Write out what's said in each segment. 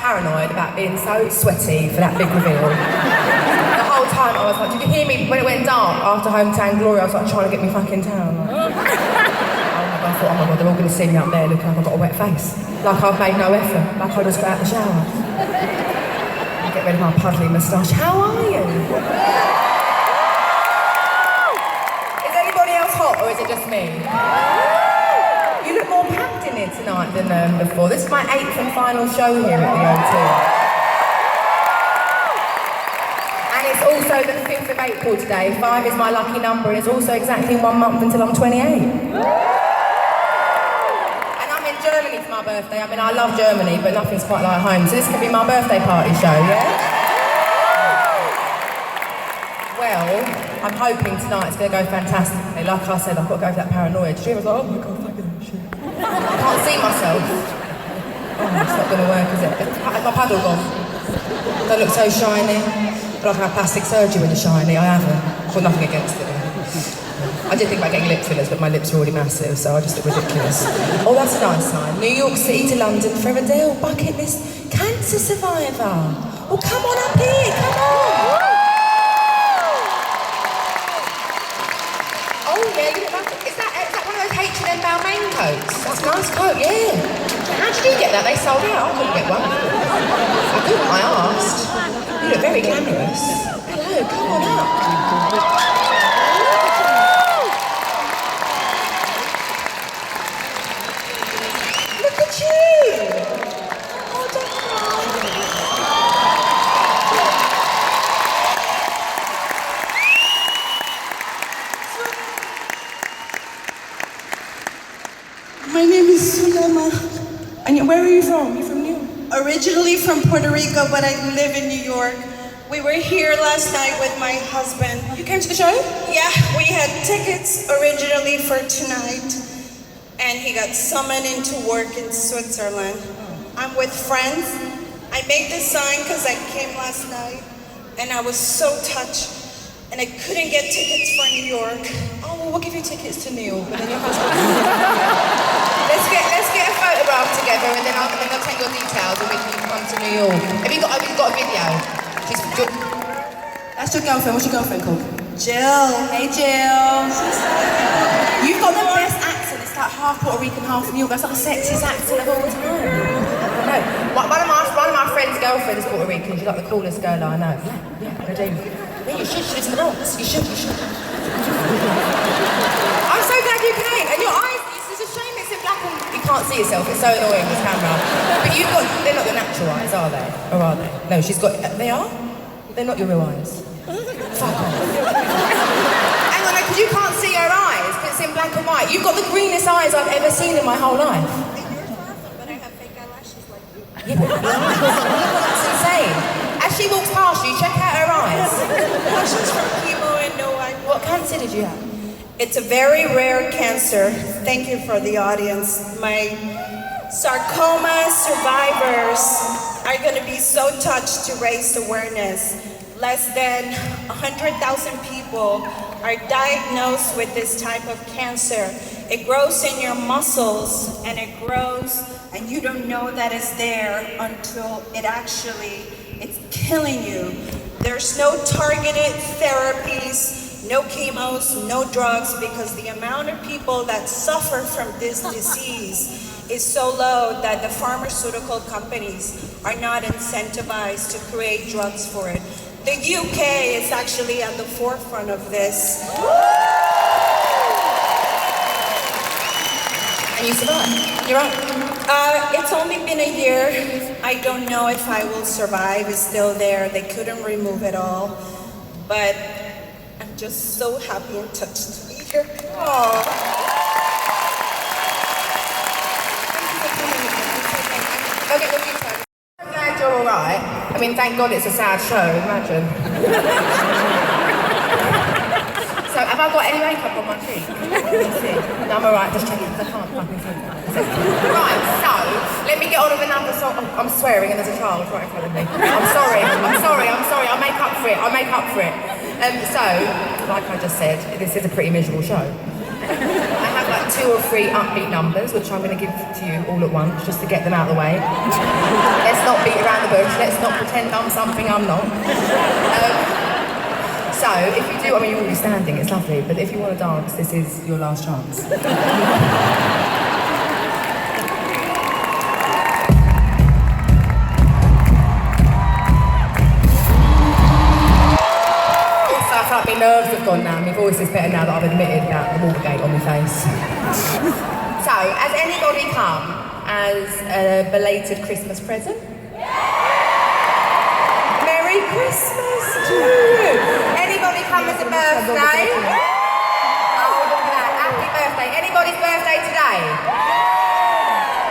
Paranoid about being so sweaty for that big reveal. The whole time I was like, did you hear me when it went dark after Hometown Glory? I was like trying to get me fucking town. Like, oh my God, I thought, oh my God, they're all going to see me up there looking like I've got a wet face. Like I've made no effort, like I just got out the shower. I get rid of my puddly moustache. How are you? Is anybody else hot or is it just me? You look more packed in here tonight than before. This is my 8th and final show here at the O2. And it's also the 5th of April today. 5 is my lucky number and it's also exactly 1 month until I'm 28. And I'm in Germany for my birthday. I mean, I love Germany, but nothing's quite like home. So this could be my birthday party show, yeah? Well, I'm hoping tonight's going to go fantastically. Like I said, I've got to go for that paranoia. Did you ever go, oh my God, fucking shit. I can't see myself. Oh, it's not going to work, is it? Has my paddle gone? Don't look so shiny. I like to have plastic surgery when you're shiny. I haven't. I've got nothing against it. I did think about getting lip fillers, but my lips are already massive, so I just look ridiculous. Oh, that's a nice sign. New York City to London for Adele, bucket list, cancer survivor. Oh, come on up here, come on. Oh yeah, you look like, is that one of those H&M Balmain coats? That's a nice coat, yeah. How did you get that? They sold out. I couldn't get one. I couldn't, I asked. You look very glamorous. Hello, come on up. Look at you. Oh, don't My name is Sulema. And where are you from? You're from New York? Originally from Puerto Rico, but I live in New York. We were here last night with my husband. You came to the show? Yeah, we had tickets originally for tonight. And he got summoned into work in Switzerland. I'm with friends. I made this sign because I came last night. And I was so touched. And I couldn't get tickets for New York. Oh, well, we'll give you tickets to New York, but then your husband. let's get a photograph together, and then I'll take your details, and we can come to New York. Have you got a video? That's your girlfriend. What's your girlfriend called? Jill. Hey, Jill. You've got the best accent. It's like half Puerto Rican, half New York. That's like the sexiest accent of all time. I know. One of my friend's girlfriends is Puerto Rican. She's like the coolest girl I know. Yeah, I do. Yeah, you should. She's in the Bronx. You should. I'm so glad you came. And your eyes, it's a shame it's in black and you can't see yourself. It's so annoying, this camera. But they're not your natural eyes, are they? Or are they? No, they are? They're not your real eyes. Fuck off. Hang on, because you can't see her eyes, but it's in black and white. You've got the greenest eyes I've ever seen in my whole life. And you're far from, but I have fake eyelashes like you. Yeah, but that's insane. As she walks past you, check out her eyes. She's from chemo and no eye. What cancer did you have? It's a very rare cancer. Thank you for the audience. My sarcoma survivors are going to be so touched to raise awareness. Less than 100,000 people are diagnosed with this type of cancer. It grows in your muscles and it grows and you don't know that it's there until it's killing you. There's no targeted therapies, no chemos, no drugs, because the amount of people that suffer from this disease is so low that the pharmaceutical companies are not incentivized to create drugs for it. The UK is actually at the forefront of this. And you survived. You're right. It's only been a year. I don't know if I will survive. It's still there. They couldn't remove it all. But I'm just so happy and touched to be here. Aww. Okay, look, I'm glad you're alright. I mean, thank God it's a sad show, imagine. So, have I got any makeup on my cheek? Let's see. No, I'm alright, just checking, because I can't fucking see that. Right, so, let me get on with another I'm swearing and there's a child right in front of me. I'm sorry. I'll make up for it. So, like I just said, this is a pretty miserable show. I have like 2 or 3 upbeat numbers, which I'm going to give to you all at once, just to get them out of the way. Let's not beat around the bush. Let's not pretend I'm something I'm not. So, if you do, I mean, you're already standing, it's lovely, but if you want to dance, this is your last chance. My nerves have gone now, my voice is better now that I've admitted that the Watergate on my face. So, has anybody come as a belated Christmas present? Merry Christmas to you! Anybody come as a birthday? Oh, look at that, happy birthday. Anybody's birthday today?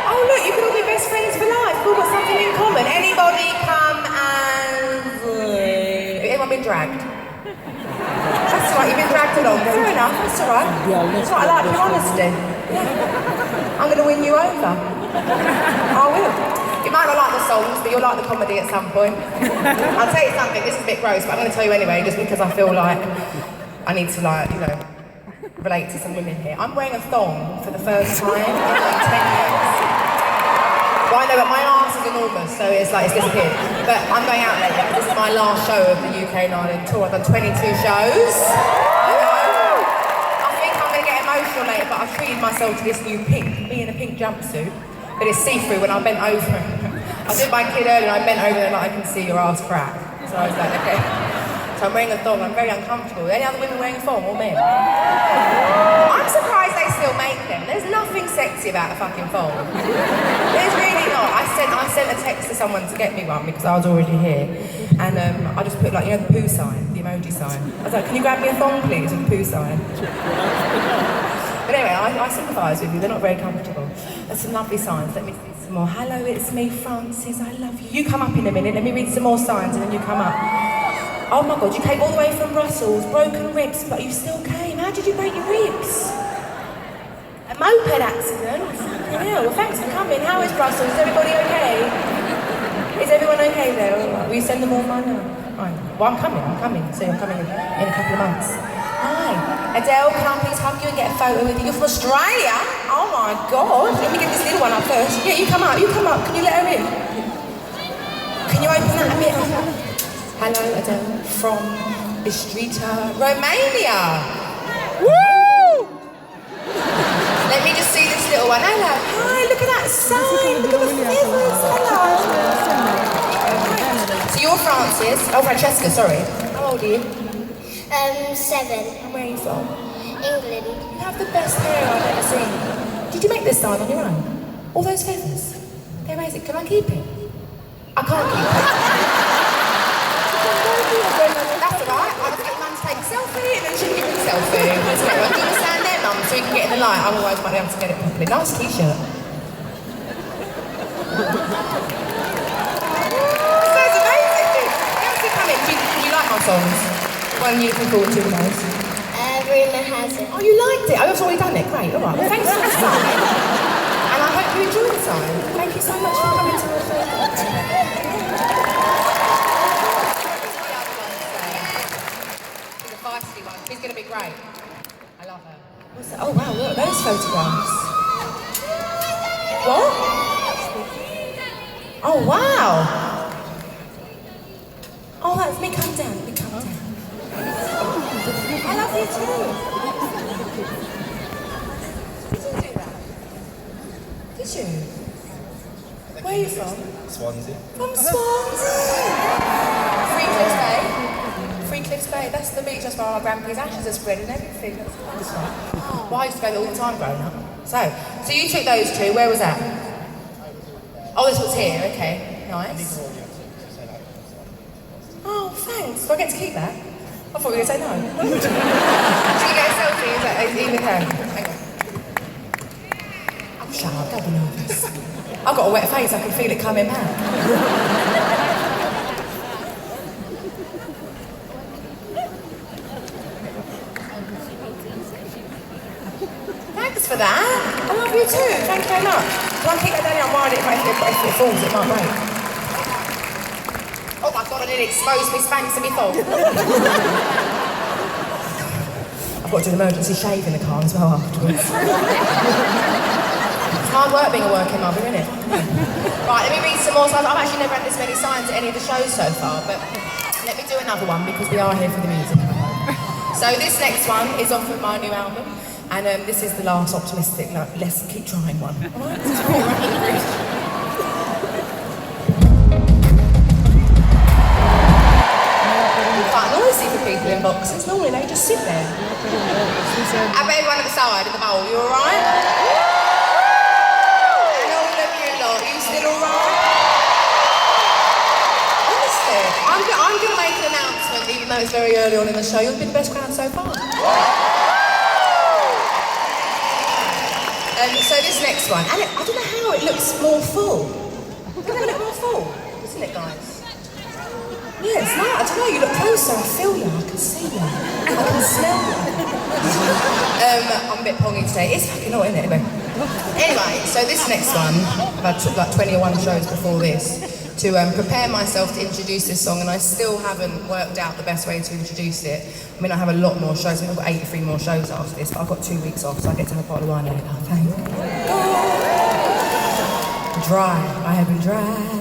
Oh look, you can all be best friends for life, we've all got something in common. Anybody come as... Anyone been dragged? That's right, you've been dragged along. Fair enough, that's all right. That's right, I like your honesty. Yeah. I'm going to win you over. I will. You might not like the songs, but you'll like the comedy at some point. I'll tell you something, this is a bit gross, but I'm going to tell you anyway, just because I feel like I need to, like, you know, relate to some women here. I'm wearing a thong for the first time in like 10 years. Well, I know, but my arse is enormous, so it's like it's disappeared. But I'm going out later. This is my last show of the UK and Ireland tour. I've done 22 shows. I think I'm going to get emotional later, but I've treated myself to this new pink, me in a pink jumpsuit. But it's see-through when I'm bent over. I did my kid earlier and I bent over and like, I can see your ass crack. So I was like, okay. So I'm wearing a thong, I'm very uncomfortable. Any other women wearing a thong or men? I'm surprised they still make them. There's nothing sexy about a fucking thong. There's really not. I sent a text to someone to get me one because I was already here. And I just put like, you know, the poo sign, the emoji sign. I was like, can you grab me a thong please with the poo sign? But anyway, I sympathise with you, they're not very comfortable. There's some lovely signs, let me see some more. Hello, it's me, Francis, I love you. You come up in a minute, let me read some more signs and then you come up. Oh my God, you came all the way from Brussels, broken ribs, but you still came. How did you break your ribs? A moped accident? Yeah, well thanks for coming. How is Brussels? Is everybody okay? Is everyone okay there? Will you send them all money? Right. Well, I'm coming. So I'm coming in a couple of months. Hi. Adele, can I please hug you and get a photo with you? You're from Australia? Oh my God. Let me get this little one up first. Yeah, you come up. Can you let her in? Can you open that a bit? Hello, Adele, from Bistrita, Romania. Woo! Let me just see this little one. Hello. Hi, look at that sign. Look at the feathers. Hello. So you're Francis. Oh, Francesca, sorry. How old are you? 7. And where are you from? England. You have the best hair I've ever seen. Did you make this sign on your own? All those feathers? They're amazing. Can I keep it? I can't keep it. That's alright, I was getting mum to take a selfie and then she can give me a selfie. That's okay, do you want to stand there, mum, so you can get in the light, otherwise I might be able to get it properly. Nice t-shirt. That's amazing. How's it coming? Do you like my songs? What are you looking forward to the most? Rumour has it. Oh, you liked it? I've already done it, great, alright. Well, thanks for the sign. And I hope you enjoy the sign. Thank you so much for coming to our show. She's going to be great. I love her. What's that? Oh wow, look at those photographs. What? Oh wow. Oh, that's me. Come down. I love you too. Did you do that? Did you? Where are you from? Swansea. From Swansea. Free Cliffs Bay, that's the beach just where our grandpa's ashes are spread and everything. That's nice. Well, I used to go there all the time growing up. So you took those two, where was that? Oh, this was here, okay, nice. Oh, thanks. Do I get to keep that? I thought you were going to say no. Should we get a selfie? Is that even okay? Hang on. Oh, shut up, don't be nervous. I've got a wet face, I can feel it coming back. Thanks for that. I love you too. Thank you very much. Can I keep that down here? I'm worried if it falls, it might break. Oh my God, I nearly exposed me spanks and me thought. I've got to do an emergency shave in the car as well afterwards. It's hard work being a working mother, isn't it? Right, let me read some more signs. I've actually never had this many signs at any of the shows so far, but let me do another one because we are here for the music. So this next one is off of my new album, and this is the last optimistic, no, let's keep trying one. Alright? Quite noisy for people in boxes, normally they just sit there. How about everyone at the side of the bowl, you alright? And all of you lot, you still alright? Honestly, I'm going to make an announcement, even though it's very early on in the show. You'll be the best crowd so far. So this next one, and I don't know how it looks more full. Look a bit more full, isn't it, guys? Yeah, it's not. I don't know. You look closer. I feel you. I can see you. I can smell you. I'm a bit pongy today. It's fucking hot, isn't it? Anyway, so this next one, I've had like 21 shows before this to prepare myself to introduce this song, and I still haven't worked out the best way to introduce it. I mean, I have a lot more shows. I mean, I've got 83 more shows after this, but I've got 2 weeks off, so I get to have a bottle of wine later. Thank you. Dry. I have been dry.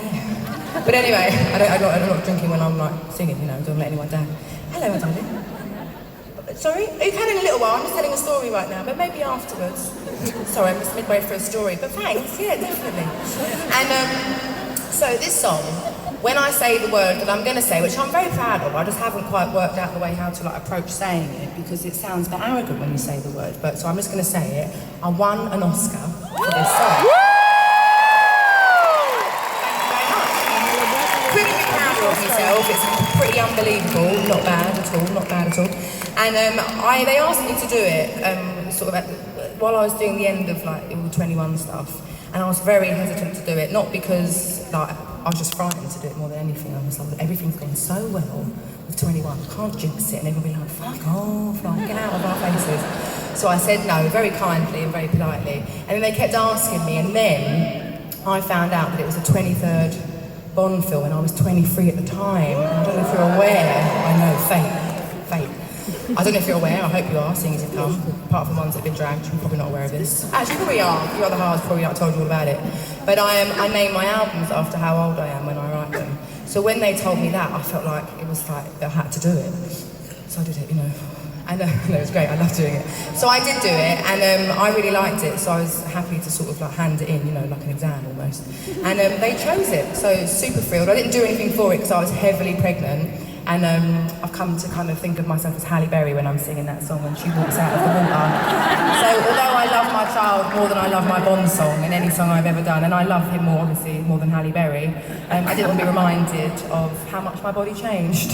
But anyway, I'm not drinking when I'm like singing, you know, don't let anyone down. Hello, my darling. Sorry? You've had it in a little while, I'm just telling a story right now, but maybe afterwards. Sorry, I'm just midway through a story, but thanks, yeah, definitely. And so this song, when I say the word that I'm going to say, which I'm very proud of, I just haven't quite worked out the way how to like approach saying it, because it sounds a bit arrogant when you say the word, but so I'm just going to say it. I won an Oscar for this song. Of myself, it's pretty unbelievable, not bad at all, not bad at all. And they asked me to do it sort of while I was doing the end of like all the 21 stuff, and I was very hesitant to do it, not because like I was just frightened to do it more than anything. I was like, everything's gone so well with 21, I can't jinx it, and everyone will be like, fuck off, like, get out of our faces. So I said no, very kindly and very politely, and then they kept asking me, and then I found out that it was the 23rd Bond film, and I was 23 at the time. I don't know if you're aware. I know, fate. I don't know if you're aware. I hope you are, seeing as you've come. Apart from the ones that have been dragged, you're probably not aware of this. Actually, probably are. If you're other halves, probably not told you all about it. But I name my albums after how old I am when I write them. So when they told me that, I felt like it was like I had to do it. So I did it, you know. And it was great, I loved doing it. So I did do it, and I really liked it, so I was happy to sort of like hand it in, you know, like an exam almost. And they chose it, so super thrilled. I didn't do anything for it because I was heavily pregnant, and I've come to kind of think of myself as Halle Berry when I'm singing that song when she walks out of the water. So although I love my child more than I love my Bond song in any song I've ever done, and I love him more, obviously, more than Halle Berry, I didn't want to be reminded of how much my body changed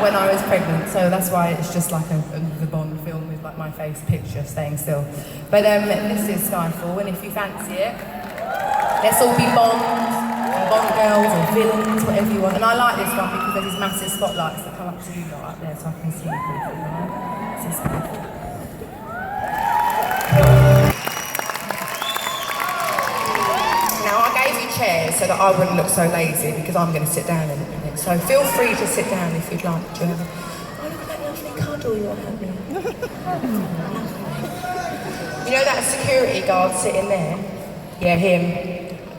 when I was pregnant. So that's why it's just like the Bond film with like my face picture staying still. But this is Skyfall, and if you fancy it, let's all be Bond. Bond girls or villains, whatever you want. And I like this one because there's these massive spotlights that come up to you lot up there so I can see you people, right? This is Skyfall. Now I gave you chairs so that I wouldn't look so lazy because I'm going to sit down in a minute. So feel free to sit down if you'd like to. Oh, look at that lovely cuddle you're having. You know that security guard sitting there? Yeah, him.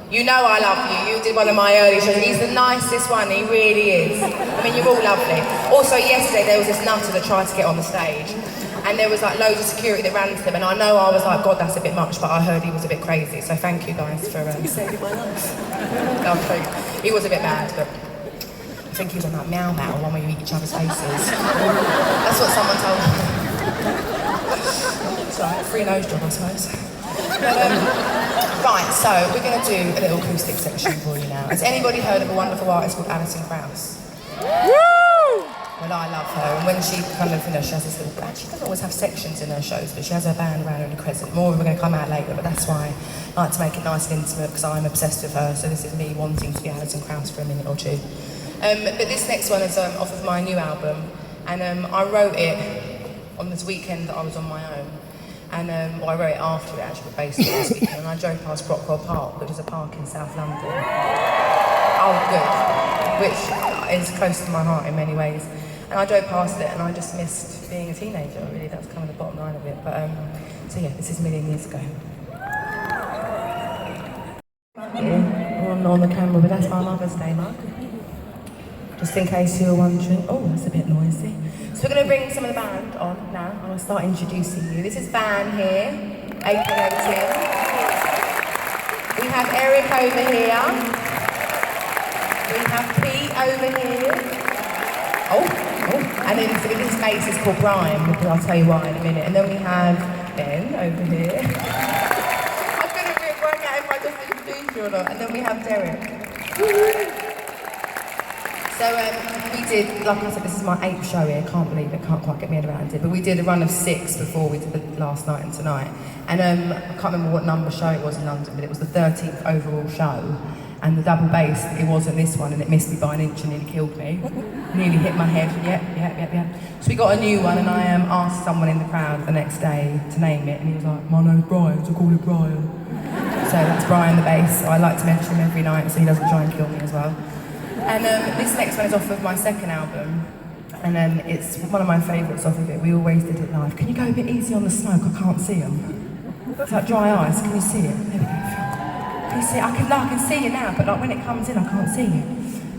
You know I love you. You did one of my early shows. He's the nicest one, he really is. I mean, you're all lovely. Also, yesterday there was this nutter that tried to get on the stage, and there was like loads of security that ran to them, and I know I was like, God, that's a bit much, but I heard he was a bit crazy, so thank you guys for saving my life. No, he was a bit mad, but I think he was on that meow meow, one where you eat each other's faces. That's what someone told me. It's alright, free nose job, I suppose. Right, so we're going to do a little acoustic section for you now. Has anybody heard of a wonderful artist called Alison Krauss? Well, I love her, and when she kind of, you know, she has this little band. She doesn't always have sections in her shows, but she has her band around her in the Crescent. More of them are going to come out later, but that's why I like to make it nice and intimate, because I'm obsessed with her, so this is me wanting to be Alison Krauss for a minute or two. But this next one is off of my new album, and I wrote it on this weekend that I was on my own. And well, I wrote it after it actually, basically last weekend, and I drove past Brockwell Park, which is a park in South London. Oh, good. Which is close to my heart in many ways. And I drove past it, and I just missed being a teenager, really. That's kind of the bottom line of it. But, so yeah, this is a million years ago. On the camera, but that's my Mother's Day mug. Just in case you were wondering. Oh, that's a bit noisy. So we're going to bring some of the band on now. I'm going to start introducing you. This is Van here, aka Tim. We have Eric over here. We have Pete over here. And then his mate is called Brian, because I'll tell you why in a minute. And then we have Ben over here. I couldn't work out if I just introduced you or not. And then we have Derek. So we did, like I said, this is my 8th show here, can't believe it, can't quite get my head around it, but we did a run of 6 before we did the last night and tonight. And I can't remember what number show it was in London, but it was the 13th overall show. And the double bass, it wasn't this one, and it missed me by an inch and nearly killed me. Nearly hit my head, yeah. So we got a new one, and I asked someone in the crowd the next day to name it, and he was like, my name's Brian, so call it Brian. So that's Brian the bass. I like to mention him every night so he doesn't try and kill me as well. And this next one is off of my second album, and it's one of my favourites off of it. We always did it live. Can you go a bit easy on the smoke? I can't see them. It's like dry ice. Can you see it? There we go. Can you see it? I can see you now, but like when it comes in, I can't see you.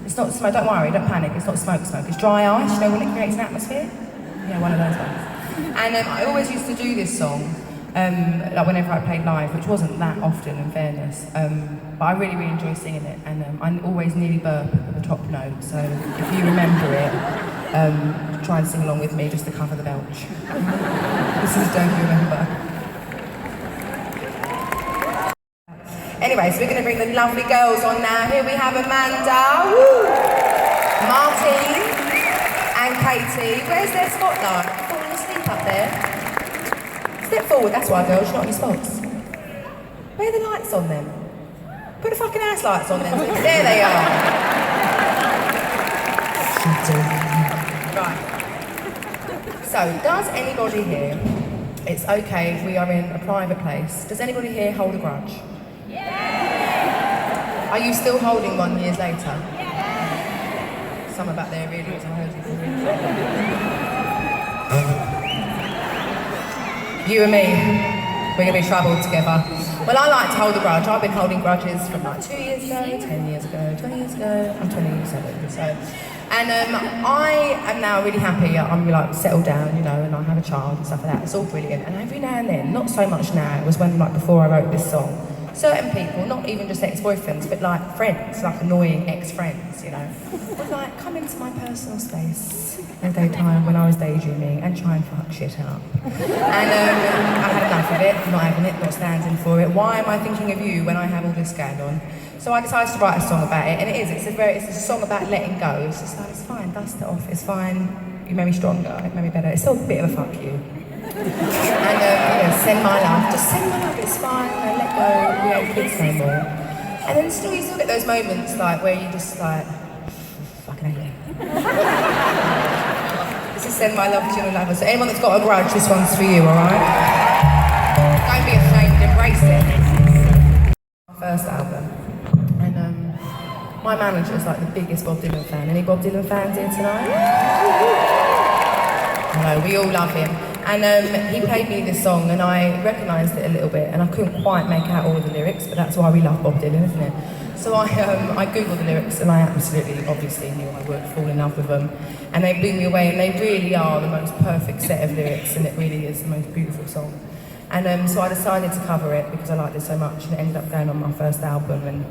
It's not smoke. Don't worry. Don't panic. It's not smoke. It's dry ice. You know when it creates an atmosphere? Yeah, one of those ones. And I always used to do this song. Like whenever I played live, which wasn't that often in fairness, but I really enjoy singing it, and I always nearly burp at the top note, so if you remember it, try and sing along with me just to cover the belch. This is Don't You Remember. Anyway, so we're going to bring the lovely girls on now. Here we have Amanda, Martine, and Katie. Where's their spotlight? Falling asleep up there. Step forward, that's why girls, you're not on your spots. Where are the lights on them? Put the fucking house lights on them. There they are. Right. So, does anybody here, it's okay, we are in a private place, does anybody here hold a grudge? Yeah! Are you still holding one years later? Yeah! Some about there really is, I heard you really. You and me, we're going to be troubled together. Well, I like to hold a grudge. I've been holding grudges from like 2 years ago, 10 years ago, 20 years ago. I'm 27, so. And I am now really happy. I'm like settled down, you know, and I have a child and stuff like that. It's all brilliant. And every now and then, not so much now, it was when like before I wrote this song, certain people, not even just ex-boyfriends, but like friends, like annoying ex-friends, you know, would like come into my personal space in the daytime when I was daydreaming and try and fuck shit up. And I had enough of it, not having it, not standing for it. Why am I thinking of you when I have all this going on? So I decided to write a song about it, and it's a song about letting go. It's just like, it's fine, dust it off, it's fine, you made me stronger, it made me better. It's still a bit of a fuck you. And you know, send my love, just send my love, it's fine, you know, let go, we ain't kids no more. And then still you still get those moments like where you just like, fucking hate you. This is send my love to your lover. So anyone that's got a grudge, this one's for you, alright? Don't be ashamed, embrace it. First album. And my manager is like the biggest Bob Dylan fan. Any Bob Dylan fans here tonight? Hello, we all love him. And he played me this song and I recognised it a little bit and I couldn't quite make out all the lyrics, but that's why we love Bob Dylan, isn't it? So I googled the lyrics and I absolutely, obviously knew I would fall in love with them. And they blew me away and they really are the most perfect set of lyrics and it really is the most beautiful song. And so I decided to cover it because I liked it so much and it ended up going on my first album and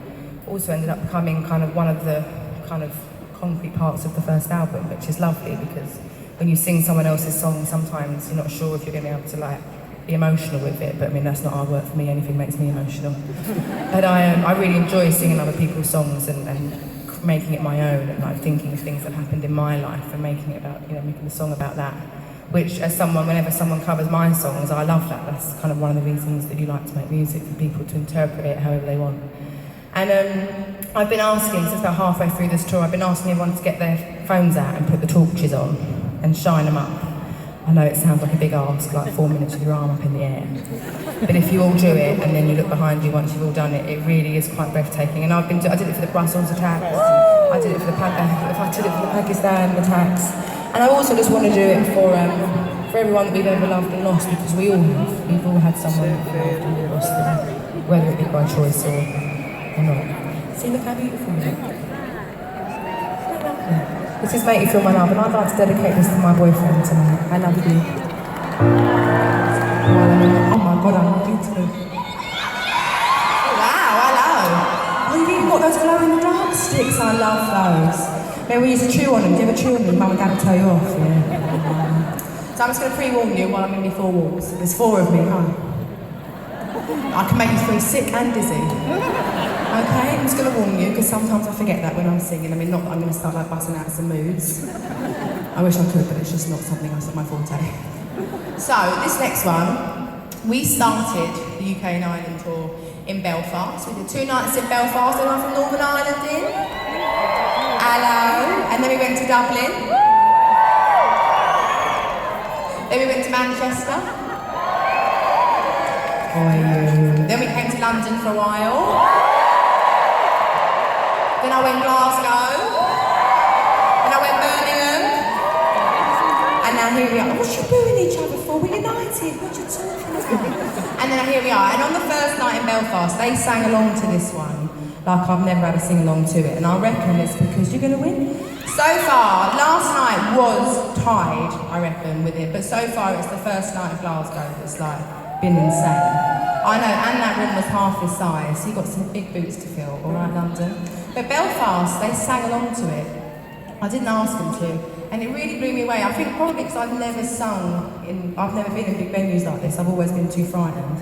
also ended up becoming kind of one of the kind of concrete parts of the first album, which is lovely because when you sing someone else's song, sometimes you're not sure if you're going to be able to like be emotional with it, but I mean that's not hard work for me, anything makes me emotional. But I really enjoy singing other people's songs and making it my own and like thinking of things that happened in my life and making it about, you know, making a song about that. Which as someone, whenever someone covers my songs, I love that. That's kind of one of the reasons that you like to make music, for people to interpret it however they want. And I've been asking, since about halfway through this tour, I've been asking everyone to get their phones out and put the torches on and shine them up. I know it sounds like a big ask, like 4 minutes with your arm up in the air. But if you all do it and then you look behind you once you've all done it, it really is quite breathtaking. And I did it for the Brussels attacks. I did it for the Pakistan attacks. And I also just want to do it for everyone that we've ever loved and lost, because we all have. We've all had someone that we loved and we lost them, whether it be by choice or not. See, look how beautiful it is. This is Make You Feel My Love, and I'd like to dedicate this to my boyfriend tonight. I love you. Oh my God, I love you too. Wow, hello. Oh, you've even got those glow in the dark sticks. I love those. Remember we used to chew on them. Do you ever chew on them? Mum and Dad would tell you off, yeah. So I'm just going to pre-warn you while I'm in my 4 walks. There's 4 of me, huh? I can make you feel sick and dizzy. Okay, I'm just going to warn you, because sometimes I forget that when I'm singing. I mean, not that I'm going to start like busting out some moods. I wish I could, but it's just not something that's my forte. So, this next one, we started the UK and Ireland tour in Belfast. We did 2 nights in Belfast, anyone from Northern Ireland in? Hello. And then we went to Dublin. Then we went to Manchester. Then we came to London for a while. Then I went Glasgow. Then I went Birmingham. And now here we are. What's you booing each other for? We're united. What you talking about? And then here we are. And on the first night in Belfast, they sang along to this one. Like I've never had a sing along to it. And I reckon it's because you're going to win. So far, last night was tied, I reckon, with it. But so far, it's the first night of Glasgow that's like been insane. I know, and that room was half his size. So you've got some big boots to fill, all right, London? But Belfast, they sang along to it. I didn't ask them to, and it really blew me away. I think probably because I've never been in big venues like this. I've always been too frightened.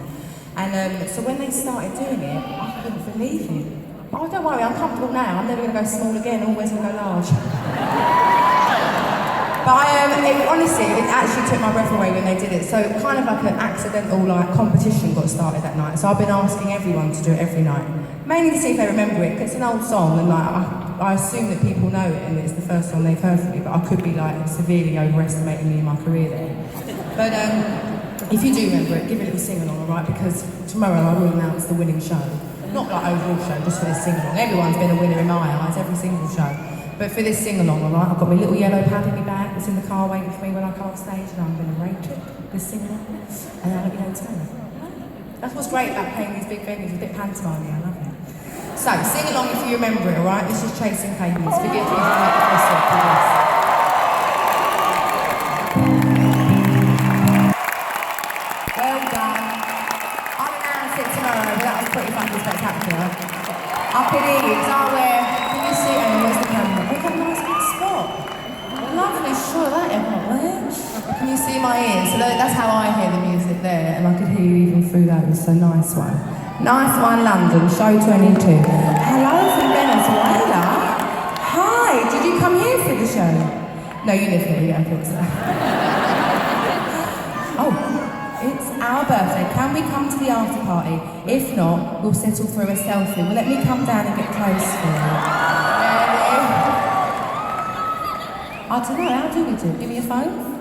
And so when they started doing it, I couldn't believe it. Oh, don't worry, I'm comfortable now. I'm never going to go small again, always going to go large. But honestly, it actually took my breath away when they did it. So kind of like an accidental competition got started that night. So I've been asking everyone to do it every night. Mainly to see if they remember it, because it's an old song and I assume that people know it and it's the first song they've heard from me, but I could be severely overestimating me in my career there. But if you do remember it, give it a little sing-along, alright? Because tomorrow I will announce the winning show. Not like overall show, just for this sing-along. Everyone's been a winner in my eyes, every single show. But for this sing-along, alright, I've got my little yellow pad in my bag that's in the car waiting for me when I come off stage, and I'm going to rate it, this sing-along, and I'll let you know tomorrow. That's what's great about playing these big venues, a bit pantomime, I love it. So, sing along if you remember it, alright? This is Chasing Pavements. Forgive me if I make the first up, please. Well done. I'll announce it tomorrow, but that was pretty fucking spectacular. I could hear you, because I wear, can you see, and where's the camera? Look at a nice big spot. Lovely shot of that, everyone. Can you see my ears? So that's how I hear the music there, and I could hear you even through those, so nice one. Nice one, London, show 22. Hello from Venezuela. Hi, did you come here for the show? No, you live here, yeah, I thought so. Oh, it's our birthday. Can we come to the after party? If not, we'll settle for a selfie. Well, let me come down and get close for you. I don't know, how do we do? Give me a phone?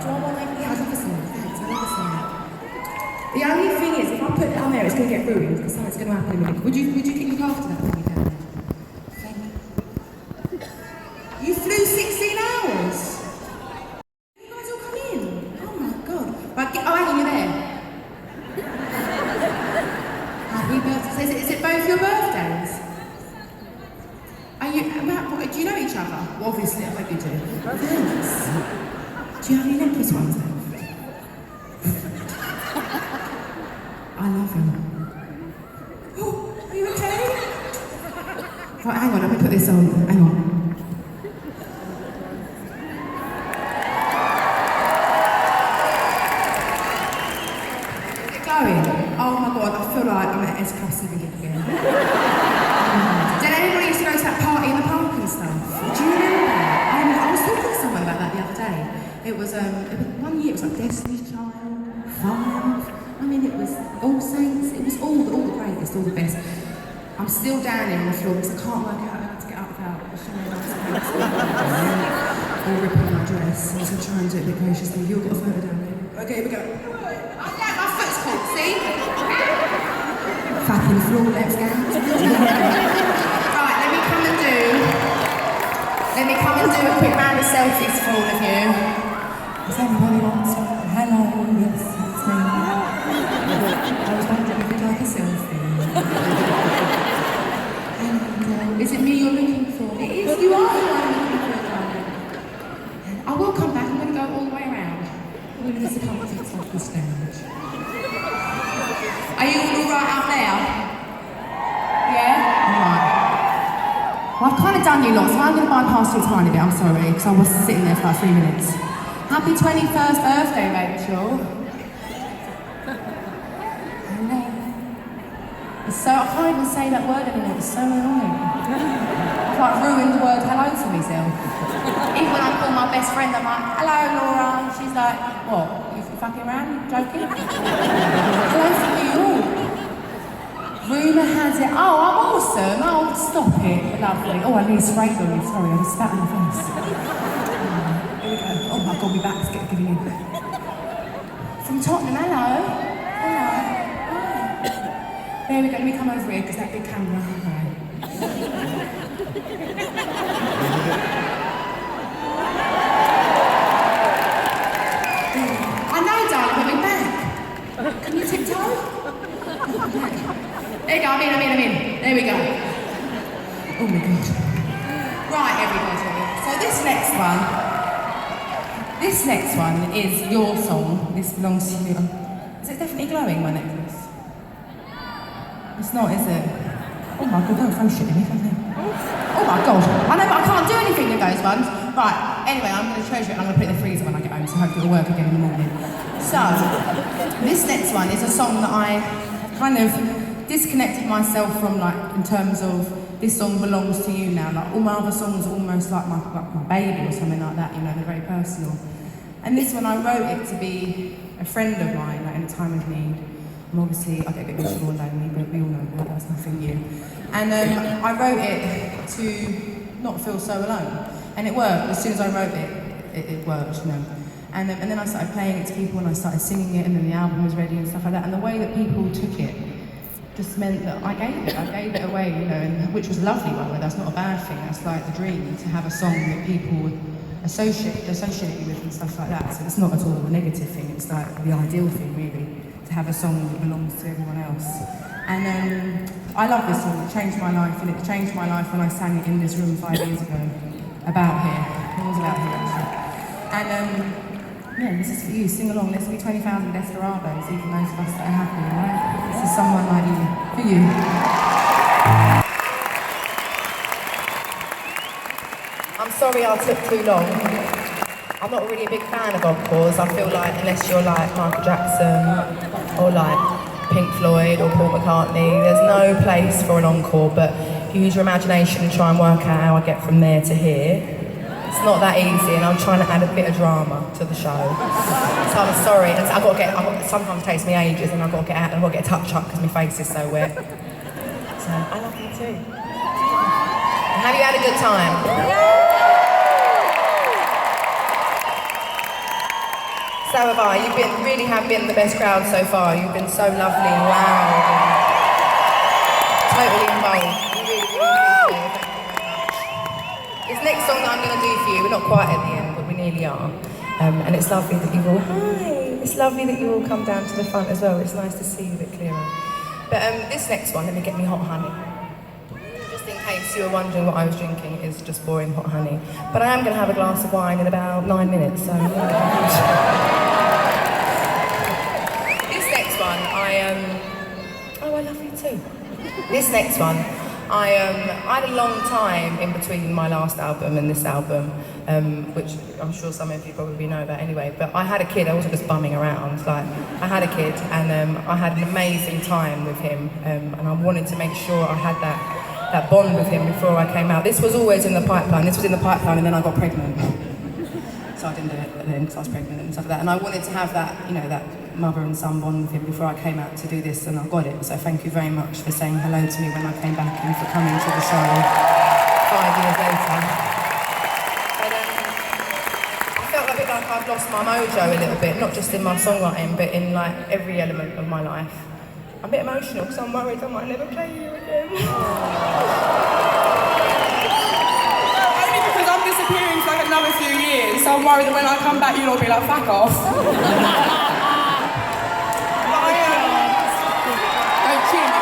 Do I want to make the thanks, I love the song. The only thing is, if I put it on there, it's going to get ruined, because something's going to happen in a minute. Would you look after that for me, Dan? Thank you. You flew 16 hours? You guys all come in? Oh my God. Right, hang on, you're there. Happy birthday. Is it both your birthdays? Do you know each other? Well, obviously, I hope you do. Thanks. Do you have any necklace ones then? I love him. Oh, are you okay? Right, hang on, let me put this on. Hang on. Is it going? Oh my God, I feel like I'm at S Club 7 gig again. Did anybody used to go to that party in the park and stuff? Do you remember that? I was talking to someone about that the other day. It was 1 year, it was like Destiny's Child, 5. I mean, it was All Saints, it was all the greatest, all the best. I'm still down here on the floor because I can't work out how to get up without showing us pants or ripping my dress. So I'm trying to do it a bit graciously. You'll get a photo down there. Okay, here we go. Oh yeah, my foot's caught, see? Fapping floor, let's go. Right, let me come and do a quick round of selfies for all of you. Does anybody want to? Hello, yes, it's me. I was wondering if you'd like a selfie. Is it me you're looking for? It is, you are the one looking for, darling. I will come back, I'm going to go all the way around. All of the circumference of the stage. Are you all right out there? Yeah? Alright. Well, I've kind of done you lot, so I'm going to bypass you a tiny bit, I'm sorry, because I was sitting there for like 3 minutes. Happy 21st birthday, Rachel. Hello. So I can't even say that word anymore, it's so annoying. I've like ruined the word hello for myself. Even when I call my best friend, I'm like, hello Laura, and she's like, what, you fucking around, you joking? Hello from New York. Rumour has it, oh I'm awesome, oh stop it, lovely. Oh I need a spray on you, sorry, I just spat in the face. Here we go, oh my god, my back's giving in. From Tottenham, hello. There we go, let me come over here because that big camera. Right. I know, darling, but we're back. Can you tiptoe? There you go, I'm in. There we go. Oh my god. Right, everybody. So this next one is your song. This belongs to you. Is it definitely glowing, my necklace? It's not, is it? Oh my god, don't throw shit at me, don't they? Oh my god. I know, but I can't do anything with those ones. Right, anyway, I'm going to treasure it and I'm going to put it in the freezer when I get home, so hopefully it'll work again in the morning. So, this next one is a song that I kind of disconnected myself from, like, in terms of this song belongs to you now. Like, all my other songs are almost like my baby or something like that, you know, they're very personal. And this one, I wrote it to be a friend of mine, like, in a time of need. And obviously, I get a bit miserable and lonely, but we all know that, that's nothing new. And I wrote it to not feel so alone. And it worked. As soon as I wrote it worked, you know. And then I started playing it to people and I started singing it and then the album was ready and stuff like that. And the way that people took it just meant that I gave it away, you know, and, which was lovely, by the way. That's not a bad thing. That's like the dream, to have a song that people would associate you with and stuff like that. So it's not at all a negative thing. It's like the ideal thing, really, to have a song that belongs to everyone else. And I love this song. It changed my life, and it changed my life when I sang it in this room 5 years ago. About here. It was about here, actually. And yeah, this is for you. Sing along. There's going to be 20,000 desperados, even those of us that are happy, right? This is someone like you. For you. I'm sorry I took too long. I'm not really a big fan of encores. I feel like unless you're like Michael Jackson or like Pink Floyd or Paul McCartney, there's no place for an encore, but if you use your imagination and try and work out how I get from there to here, it's not that easy, and I'm trying to add a bit of drama to the show. So I'm sorry, and sometimes it takes me ages, and I've got to get out and I've got to get a touch up because my face is so wet. So I love you too. Have you had a good time? So have I. You really have been the best crowd so far. You've been so lovely, loud, and totally involved. You really appreciate it. Thank you very much. This next song that I'm going to do for you, we're not quite at the end, but we nearly are. And it's lovely that you've all, hi! It's lovely that you all come down to the front as well. It's nice to see you a bit clearer. But this next one, let me get me hot honey. Just in case you were wondering what I was drinking, it's just boring hot honey. But I am going to have a glass of wine in about 9 minutes, so... Oh, I love you too. This next one, I had a long time in between my last album and this album, which I'm sure some of you probably know about anyway, but I had a kid. I wasn't just bumming around. Like, I had a kid, and I had an amazing time with him, and I wanted to make sure I had that bond with him before I came out. This was always in the pipeline. This was in the pipeline, and then I got pregnant. So I didn't do it then because I was pregnant and stuff like that. And I wanted to have that, you know, that mother and son bond with him before I came out to do this, and I got it. So thank you very much for saying hello to me when I came back and for coming to the show. 5 years later. But I felt a bit like I've lost my mojo a little bit, not just in my songwriting, but in like every element of my life. I'm a bit emotional because I'm worried I might never play you again. Only because I'm disappearing for like another few years, so I'm worried that when I come back you'll all be like, fuck off. Don't cheer me.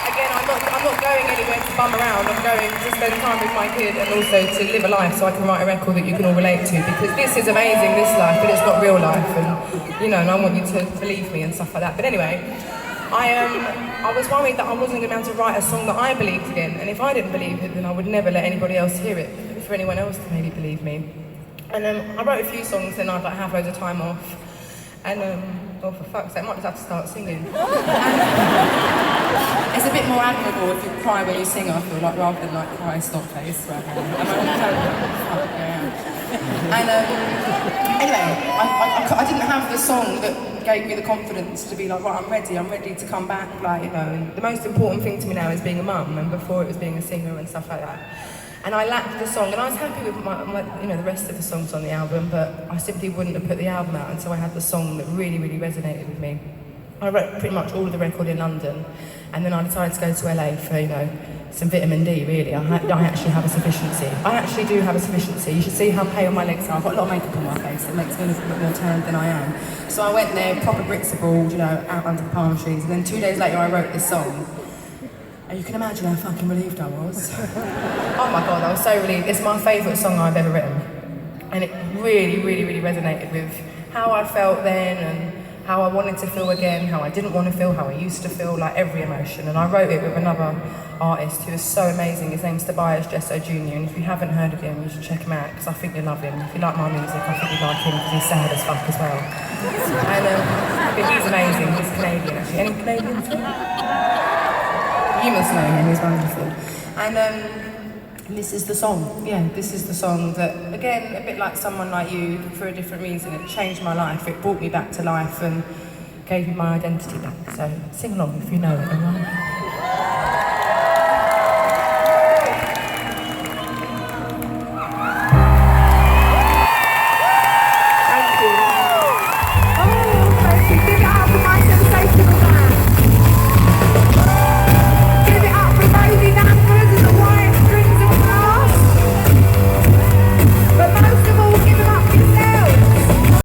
Again, I'm not going anywhere to bum around. I'm going to spend time with my kid and also to live a life so I can write a record that you can all relate to, because this is amazing, this life, but it's not real life, and you know, and I want you to believe me and stuff like that. But anyway, I was worried that I wasn't going to be able to write a song that I believed in, and if I didn't believe it, then I would never let anybody else hear it, for anyone else to maybe believe me. And I wrote a few songs and I'd like have loads of time off, and oh for fuck's sake, I might just have to start singing. It's a bit more admirable if you cry when you sing, I feel like, rather than like cry stop face right now. And anyway, I didn't have the song that gave me the confidence to be like, right, I'm ready to come back, like, you know. And the most important thing to me now is being a mum, and before it was being a singer and stuff like that. And I lacked the song, and I was happy with my you know, the rest of the songs on the album, but I simply wouldn't have put the album out until I had the song that really, really resonated with me. I wrote pretty much all of the record in London, and then I decided to go to LA for, you know, some vitamin D, really. I actually have a sufficiency. I actually do have a sufficiency. You should see how pale my legs are. I've got a lot of makeup on my face. It makes me look a bit more tanned than I am. So I went there, proper bricks abroad, you know, out under the palm trees, and then 2 days later I wrote this song. And you can imagine how fucking relieved I was. Oh my God, I was so relieved. It's my favourite song I've ever written. And it really, really, really resonated with how I felt then, and how I wanted to feel again, how I didn't want to feel, how I used to feel, like every emotion. And I wrote it with another artist who is so amazing. His name's Tobias Jesso Jr. And if you haven't heard of him, you should check him out, because I think you'll love him. If you like my music, I think you'd like him, because he's sad as fuck as well. And but he's amazing. He's Canadian, actually. Any Canadians here? You must know him, he's wonderful. And this is the song. Yeah, this is the song that, again, a bit like Someone Like You, for a different reason, it changed my life. It brought me back to life and gave me my identity back. So sing along if you know it, alright?